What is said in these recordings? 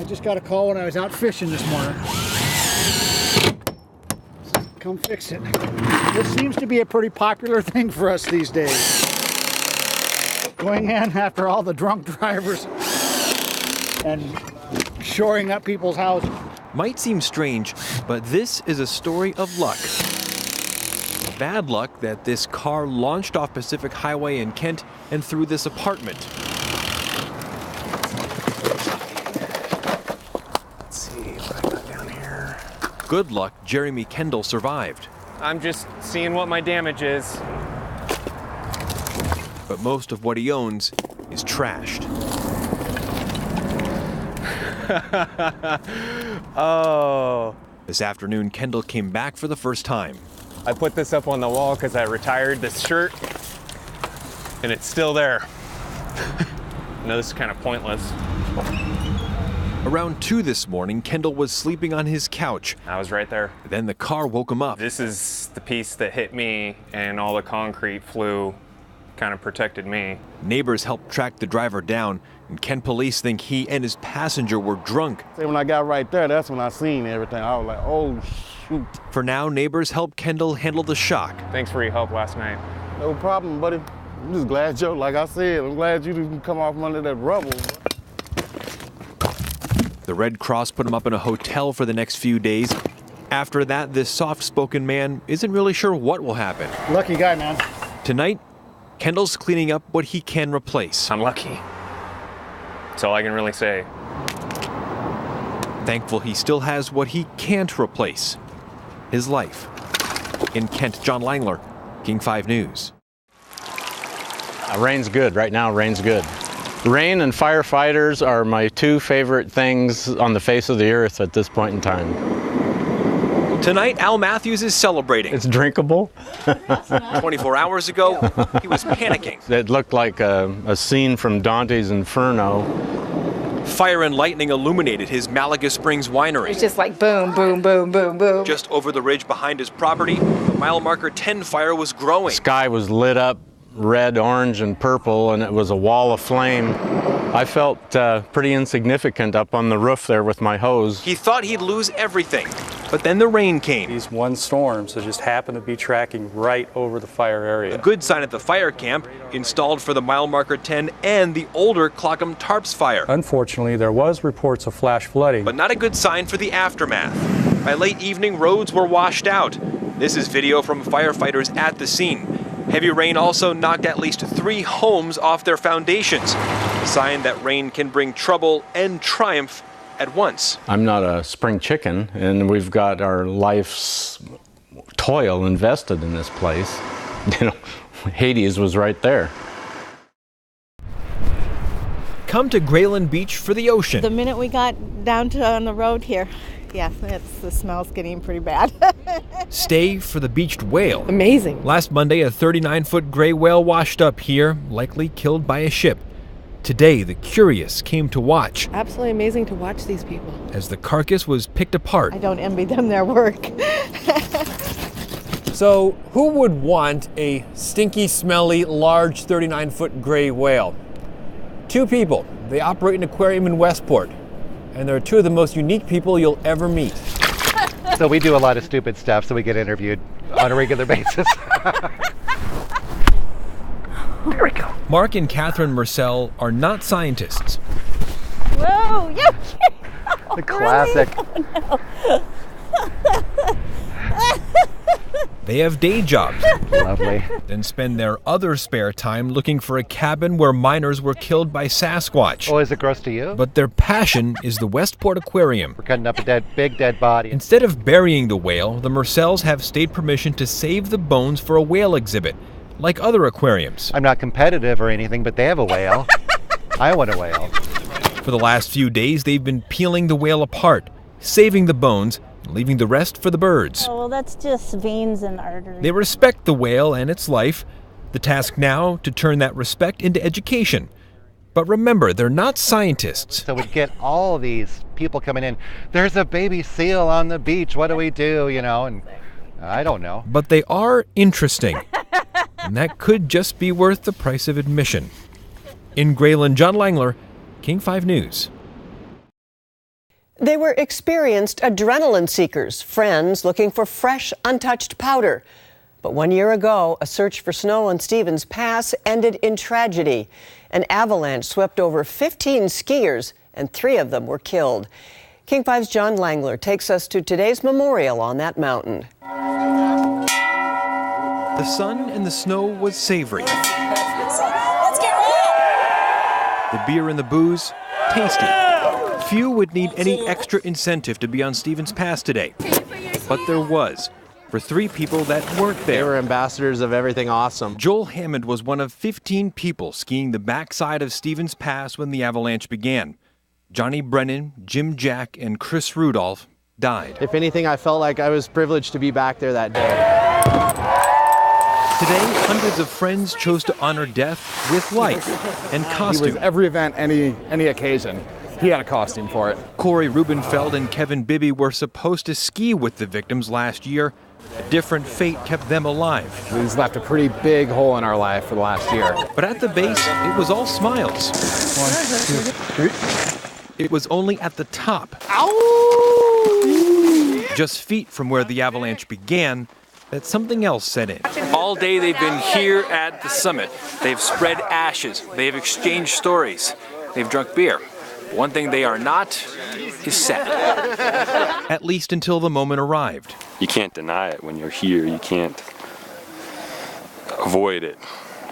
I just got a call when I was out fishing this morning. Come fix it. This seems to be a pretty popular thing for us these days. Going in after all the drunk drivers and shoring up people's houses. Might seem strange, but this is a story of luck. Bad luck that this car launched off Pacific Highway in Kent and through this apartment. Let's see what I got down here. Good luck, Jeremy Kendall survived. I'm just seeing what my damage is. But most of what he owns is trashed. Oh. This afternoon, Kendall came back for the first time. I put this up on the wall because I retired this shirt, and it's still there. I know this is kind of pointless. Around 2 this morning, Kendall was sleeping on his couch. I was right there. Then the car woke him up. This is the piece that hit me, and all the concrete flew, kind of protected me. Neighbors helped track the driver down, and Kent police think he and his passenger were drunk. When I got right there, that's when I seen everything. I was like, oh, shoot. For now, neighbors help Kendall handle the shock. Thanks for your help last night. No problem, buddy. I'm just glad you, like I said, I'm glad you didn't come off from under that rubble. The Red Cross put him up in a hotel for the next few days. After that, this soft-spoken man isn't really sure what will happen. Lucky guy, man. Tonight, Kendall's cleaning up what he can replace. I'm lucky. That's all I can really say. Thankful he still has what he can't replace, his life. In Kent, John Langeler, King 5 News. Rain's good. Right now, rain's good. Rain and firefighters are my 2 favorite things on the face of the earth at this point in time. Tonight, Al Matthews is celebrating. It's drinkable. 24 hours ago, he was panicking. It looked like a scene from Dante's Inferno. Fire and lightning illuminated his Malaga Springs winery. It's just like boom, boom, boom, boom, boom. Just over the ridge behind his property, the mile marker 10 fire was growing. The sky was lit up red, orange, and purple, and it was a wall of flame. I felt pretty insignificant up on the roof there with my hose. He thought he'd lose everything, but then the rain came. These one storms that just happened to be tracking right over the fire area. A good sign at the fire camp, installed for the mile marker 10 and the older Clockham Tarps fire. Unfortunately, there was reports of flash flooding. But not a good sign for the aftermath. By late evening, roads were washed out. This is video from firefighters at the scene. Heavy rain also knocked at least 3 homes off their foundations, a sign that rain can bring trouble and triumph at once. I'm not a spring chicken, and we've got our life's toil invested in this place. You know, Hades was right there. Come to Grayland Beach for the ocean. The minute we got down to on the road here, yeah, the smell's getting pretty bad. Stay for the beached whale. Amazing. Last Monday, a 39-foot gray whale washed up here, likely killed by a ship. Today, the curious came to watch. Absolutely amazing to watch these people. As the carcass was picked apart. I don't envy them their work. So, who would want a stinky, smelly, large 39-foot gray whale? 2 people. They operate an aquarium in Westport. And they're 2 of the most unique people you'll ever meet. So we do a lot of stupid stuff, so we get interviewed on a regular basis. There we go. Mark and Catherine Murcell are not scientists. Whoa, yeah. The classic. Really? Oh, no. They have day jobs. Lovely. Then spend their other spare time looking for a cabin where miners were killed by Sasquatch. Oh, is it gross to you? But their passion is the Westport Aquarium. We're cutting up a big dead body. Instead of burying the whale, the Murcells have state permission to save the bones for a whale exhibit, like other aquariums. I'm not competitive or anything, but they have a whale. I want a whale. For the last few days, they've been peeling the whale apart, saving the bones, leaving the rest for the birds. Oh, well, that's just veins and arteries. They respect the whale and its life. The task now to turn that respect into education. But remember, they're not scientists. So we get all these people coming in. There's a baby seal on the beach. What do we do? You know, and I don't know. But they are interesting. And that could just be worth the price of admission. In Grayland, John Langeler, King 5 News. They were experienced adrenaline seekers, friends looking for fresh, untouched powder. But 1 year ago, a search for snow on Stevens Pass ended in tragedy. An avalanche swept over 15 skiers, and 3 of them were killed. King 5's John Langeler takes us to today's memorial on that mountain. The sun and the snow was savory. The beer and the booze, tasty. Few would need any extra incentive to be on Stevens Pass today. But there was, for 3 people that weren't there. They were ambassadors of everything awesome. Joel Hammond was one of 15 people skiing the backside of Stevens Pass when the avalanche began. Johnny Brennan, Jim Jack, and Chris Rudolph died. If anything, I felt like I was privileged to be back there that day. Today, hundreds of friends chose to honor death with life and costume. He was every event, any occasion. He had a costume for it. Corey Rubenfeld and Kevin Bibby were supposed to ski with the victims last year. A different fate kept them alive. He's left a pretty big hole in our life for the last year. But at the base, it was all smiles. 1, 2, 3. It was only at the top, just feet from where the avalanche began, that something else set in. All day they've been here at the summit. They've spread ashes. They've exchanged stories. They've drunk beer. One thing they are not is sad. At least until the moment arrived. You can't deny it when you're here. You can't avoid it.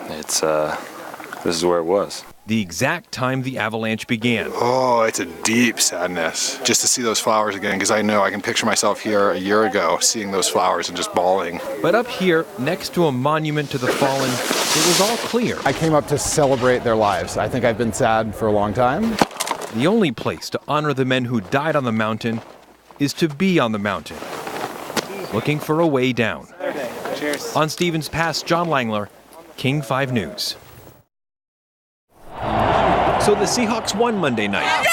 It's this is where it was. The exact time the avalanche began. Oh, it's a deep sadness just to see those flowers again, because I know I can picture myself here a year ago seeing those flowers and just bawling. But up here, next to a monument to the fallen, it was all clear. I came up to celebrate their lives. I think I've been sad for a long time. The only place to honor the men who died on the mountain is to be on the mountain, looking for a way down. Cheers. On Stevens Pass, John Langeler, King 5 News. So the Seahawks won Monday night.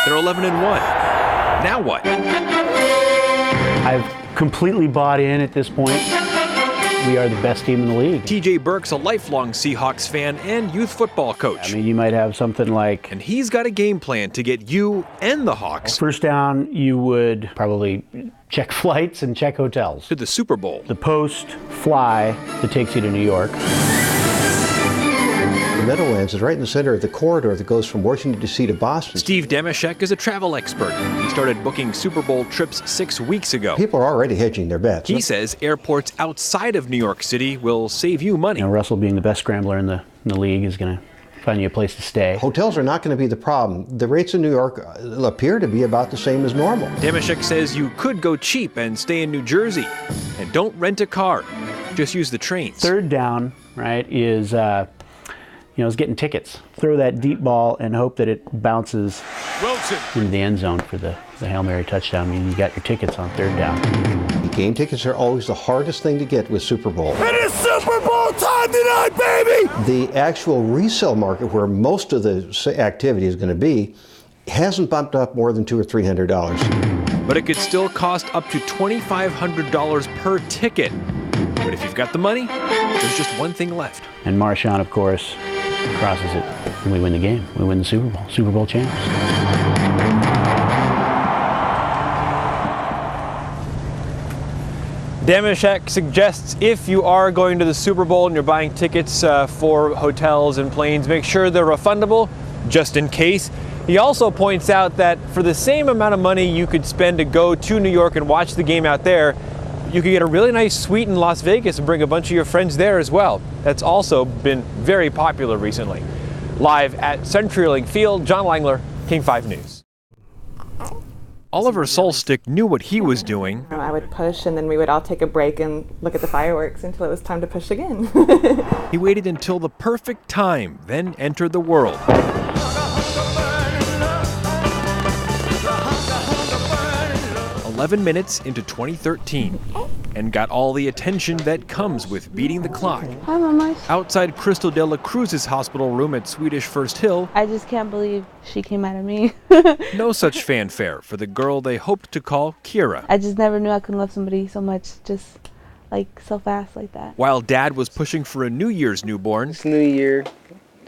They're 11-1. Now what? I've completely bought in at this point. We are the best team in the league. TJ Burke's a lifelong Seahawks fan and youth football coach. I mean, you might have something like... And he's got a game plan to get you and the Hawks... First down, you would probably check flights and check hotels. ...to the Super Bowl. The post fly that takes you to New York. The Meadowlands is right in the center of the corridor that goes from Washington, D.C. to Boston. Steve Demashek is a travel expert. He started booking Super Bowl trips 6 weeks ago. People are already hedging their bets. He says airports outside of New York City will save you money. You know, Russell being the best scrambler in the league is going to find you a place to stay. Hotels are not going to be the problem. The rates in New York appear to be about the same as normal. Demashek says you could go cheap and stay in New Jersey. And don't rent a car. Just use the trains. Third down, right, is getting tickets. Throw that deep ball and hope that it bounces into the end zone for the Hail Mary touchdown. I mean, you got your tickets on third down. Game tickets are always the hardest thing to get with Super Bowl. It is Super Bowl time tonight, baby! The actual resale market, where most of the activity is going to be, hasn't bumped up more than $200 or $300. But it could still cost up to $2,500 per ticket. But if you've got the money, there's just one thing left. And Marshawn, of course, crosses it, and we win the game. We win the Super Bowl champs. Demashek suggests if you are going to the Super Bowl and you're buying tickets for hotels and planes, make sure they're refundable, just in case. He also points out that for the same amount of money you could spend to go to New York and watch the game out there, you could get a really nice suite in Las Vegas and bring a bunch of your friends there as well. That's also been very popular recently. Live at CenturyLink Field, John Langeler, King 5 News. Oliver Solstick knew what he was doing. I would push and then we would all take a break and look at the fireworks until it was time to push again. He waited until the perfect time, then entered the world. 11 minutes into 2013 and got all the attention that comes with beating the clock. Hi, Mama. Outside Crystal de la Cruz's hospital room at Swedish First Hill, I just can't believe she came out of me. no such fanfare for the girl they hoped to call Kira. I just never knew I could love somebody so much, just like so fast like that. While Dad was pushing for a New Year's newborn, It's New Year,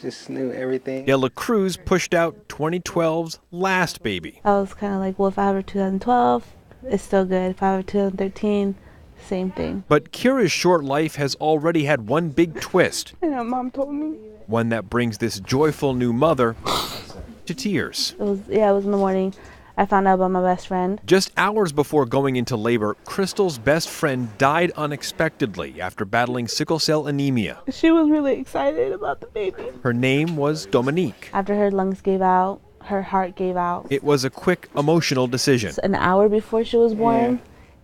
just knew everything. Dela Cruz pushed out 2012's last baby. I was kind of like, well, if I have her 2012, it's still good. If I have her 2013, same thing. But Kira's short life has already had one big twist. I know, Mom told me. One that brings this joyful new mother to tears. It was in the morning. I found out about my best friend. Just hours before going into labor, Crystal's best friend died unexpectedly after battling sickle cell anemia. She was really excited about the baby. Her name was Dominique. After her lungs gave out, her heart gave out. It was a quick, emotional decision. An hour before she was born,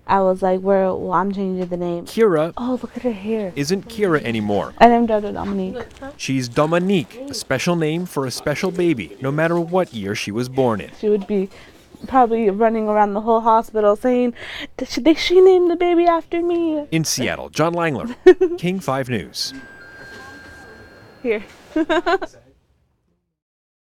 I was like, well, I'm changing the name. Kira oh, look at her hair. Isn't Kira anymore. I named her Dominique. She's Dominique, a special name for a special baby, no matter what year she was born in. She would be probably running around the whole hospital saying, she named the baby after me. In Seattle, John Langeler, King 5 News. Here.